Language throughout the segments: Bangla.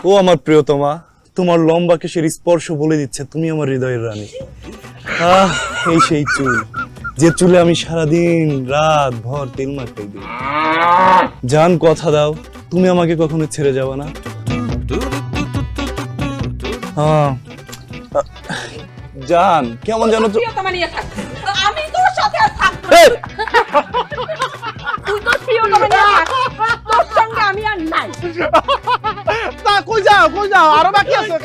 ও আমার প্রিয়তমা, তোমার লম্বা কেশের স্পর্শ বলে দিচ্ছে তুমি আমার হৃদয়ের রানী। এই সেই চুল, যে চুলে আমি সারাদিন রাত ভর তেল মাখাই দিই। জান, কথা দাও তুমি আমাকে কখনো ছেড়ে যাবে না। জান, কেমন জানো তো আমি তোর সাথে আর থাকবো না। তুই তোর প্রিয়তমা নিয়ে থাক, তোর সঙ্গে আমি আর নাই। তা কই যাও আরো বাকি আছে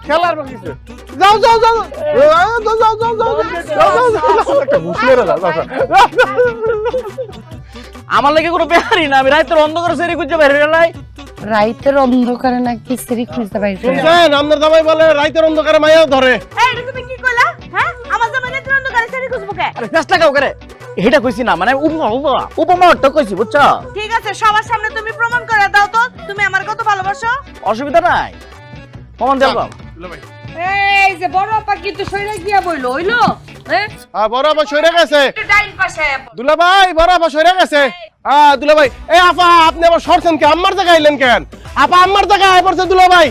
খেলার বাকি আছে। যাও আমার লাগে কোনো বেহারি না, আমি রাইতের অন্ধকারে সেরি খুঁজে বের হয়ে নাই। রাইতের অন্ধকারে নাকি সেরি খুঁজতে পাইছে? শুনছেন, আপনার জামাই বলে রাইতের অন্ধকারে মায়া ধরে। এই এটা তুমি কি কইলা? হ্যাঁ, আমার জামাই রাতের অন্ধকারে শাড়ি খুঁজবো কে? আরে ফেস লাগাও করে, এটা কইছি না, মানে উপমাটা কইছি, বুঝছো? ঠিক আছে, সবার সামনে তুমি প্রমাণ করে দাও তো তুমি আমার কত ভালোবাসো। অসুবিধা নাই, প্রমাণ দেবো। এই যে বড় আপা কিন্তু সইরা গিয়া বইলো হইলো, হ্যাঁ বড় আপা সরে গেছে। ডাইন পাশে দুলাভাই, বড় আপা সরে গেছে। দুলাভাই, এই আপা আপনি আবার সরছেন কি? আম্মার জায়গায় এলেন কেন? আপা আম্মার জায়গায় আয় পড়ছে দুলাভাই।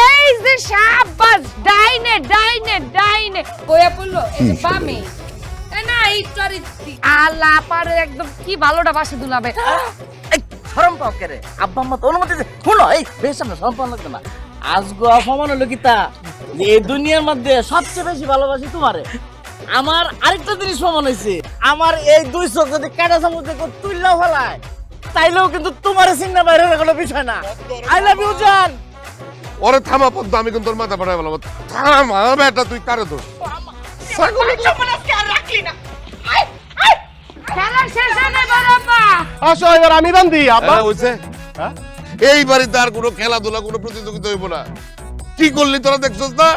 এই যে শাবাশ, ডাইনে ডাইনে ডাইনে কইয়া পড়লো, এই যে বামে না এই চরিত্রি আল্লাহ পারে একদম কি ভালোটা বাসে দুলাবে। এই শরম পাও করে, আব্বা আম্মা তো অনুমতি দে। শুনো, এই বেশ আমরা শরম পাও লাগবে না। আজগো অপমান হলো কিতা যে এই দুনিয়ার মধ্যে সবচেয়ে বেশি ভালোবাসি তোমারে। আমার আরেকটা জিনিস প্রমাণ হয়েছে, আমার এই দুই চোখ যদি কাটা চামচ দিয়ে তুললা ফেলায় তাইলেও কিন্তু তোমার চিন্তা বাইরের কোনো বিষয় না। আই লাভ ইউ জান। ওরে থামা পদ্ম, আমি কিন্তু তোর মাথা পাঠাই বলবো। থামা বেটা, তুই কারে দোষ? খেলা শেষ হয় বড় আপা। আসো এবার আমি বান্ধি। আপা হইছে, এই বাড়িতে আর কোনো খেলাধুলা, কোনো প্রতিযোগিতা হইব না। কি করলি তোরা দেখছস না?